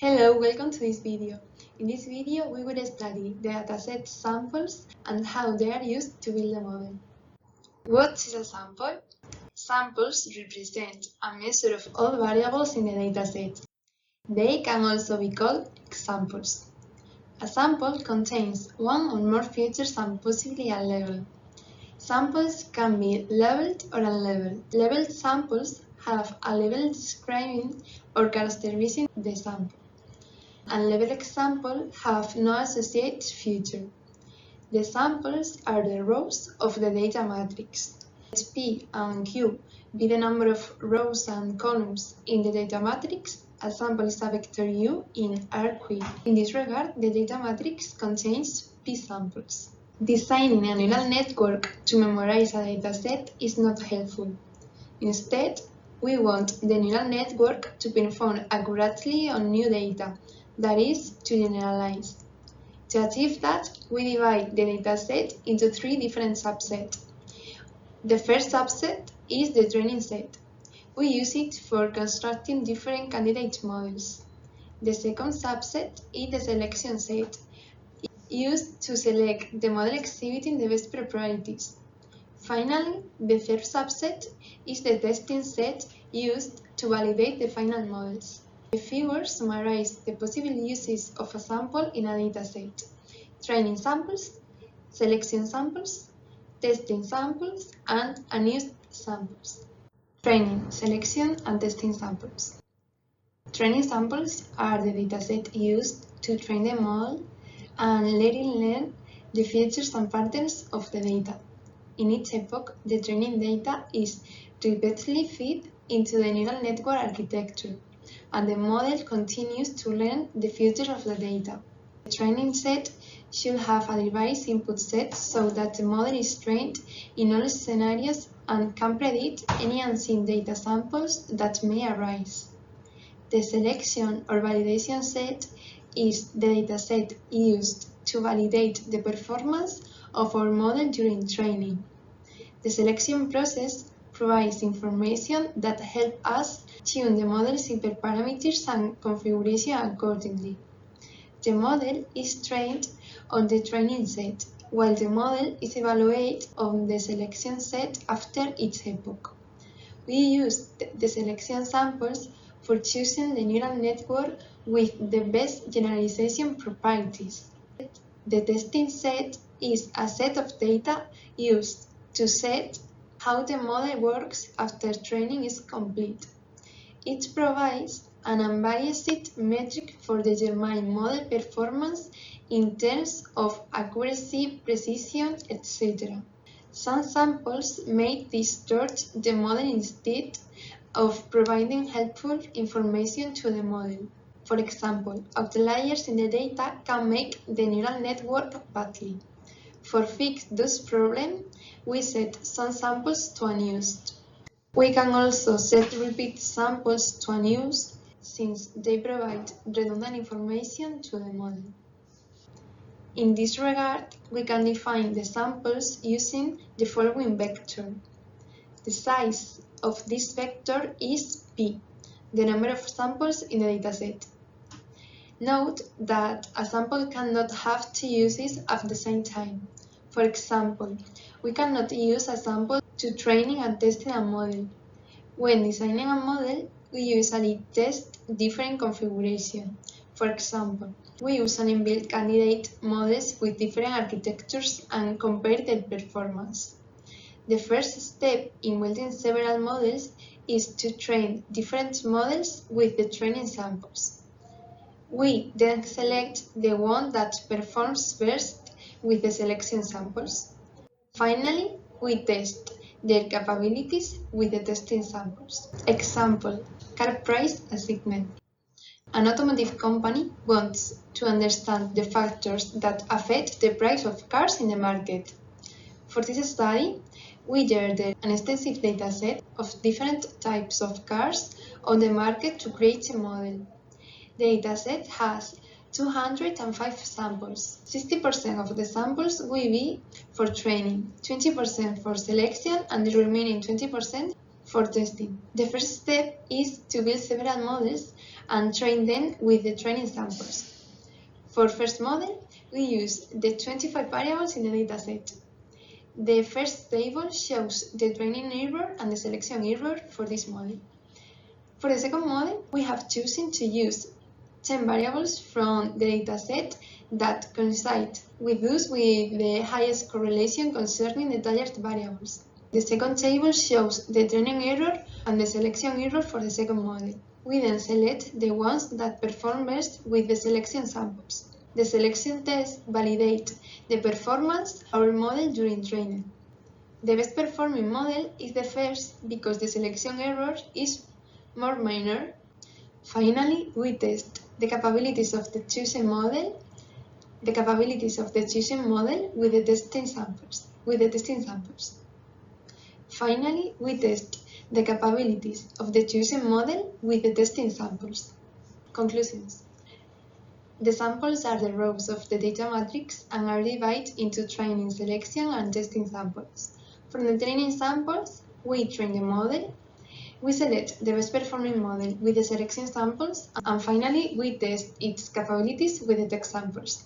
Hello, welcome to this video. In this video, we will study the dataset samples and how they are used to build a model. What is a sample? Samples represent a measure of all variables in the dataset. They can also be called examples. A sample contains one or more features and possibly a label. Samples can be labeled or unlabeled. Labeled samples have a label describing or characterizing the sample. Unlabeled examples have no associated feature. The samples are the rows of the data matrix. Let P and Q be the number of rows and columns in the data matrix. A sample is a vector U in RQ. In this regard, the data matrix contains P samples. Designing a neural network to memorize a dataset is not helpful. Instead, we want the neural network to perform accurately on new data, that is, to generalize. To achieve that, we divide the dataset into three different subsets. The first subset is the training set. We use it for constructing different candidate models. The second subset is the selection set, used to select the model exhibiting the best properties. Finally, the third subset is the testing set used to validate the final models. The figure summarizes the possible uses of a sample in a dataset: training samples, selection samples, testing samples, and unused samples. Training, selection, and testing samples. Training samples are the dataset used to train the model and let it learn the features and patterns of the data. In each epoch, the training data is repeatedly fed into the neural network architecture, and the model continues to learn the features of the data. The training set should have a device input set so that the model is trained in all scenarios and can predict any unseen data samples that may arise. The selection or validation set is the dataset used to validate the performance of our model during training. The selection process provides information that helps us tune the model's hyperparameters and configuration accordingly. The model is trained on the training set, while the model is evaluated on the selection set after each epoch. We use the selection samples for choosing the neural network with the best generalization properties. The testing set is a set of data used to set how the model works after training is complete. It provides an unbiased metric for determining model performance in terms of accuracy, precision, etc. Some samples may distort the model instead of providing helpful information to the model. For example, outliers in the data can make the neural network badly. For fix those problems, we set some samples to unused. We can also set repeat samples to unused since they provide redundant information to the model. In this regard, we can define the samples using the following vector. The size of this vector is P, the number of samples in the dataset. Note that a sample cannot have two uses at the same time. For example, we cannot use a sample to training and testing a model. When designing a model, we usually test different configurations. For example, we use an inbuilt candidate models with different architectures and compare their performance. The first step in building several models is to train different models with the training samples. We then select the one that performs best with the selection samples. Finally, we test their capabilities with the testing samples. Example: car price assignment. An automotive company wants to understand the factors that affect the price of cars in the market. For this study, we gathered an extensive dataset of different types of cars on the market to create a model. The dataset has 205 samples. 60% of the samples will be for training, 20% for selection, and the remaining 20% for testing. The first step is to build several models and train them with the training samples. For first model, we use the 25 variables in the dataset. The first table shows the training error and the selection error for this model. For the second model, we have chosen to use 10 variables from the dataset that coincide with those with the highest correlation concerning the target variables. The second table shows the training error and the selection error for the second model. We then select the ones that perform best with the selection samples. The selection tests validate the performance of our model during training. The best performing model is the first because the selection error is more minor. Finally, we test the capabilities of the chosen model with the testing samples. Finally, we test the capabilities of the chosen model with the testing samples. Conclusions. The samples are the rows of the data matrix and are divided into training, selection, and testing samples. From the training samples, we train the model, we select the best performing model with the selection samples, and finally, we test its capabilities with the test samples.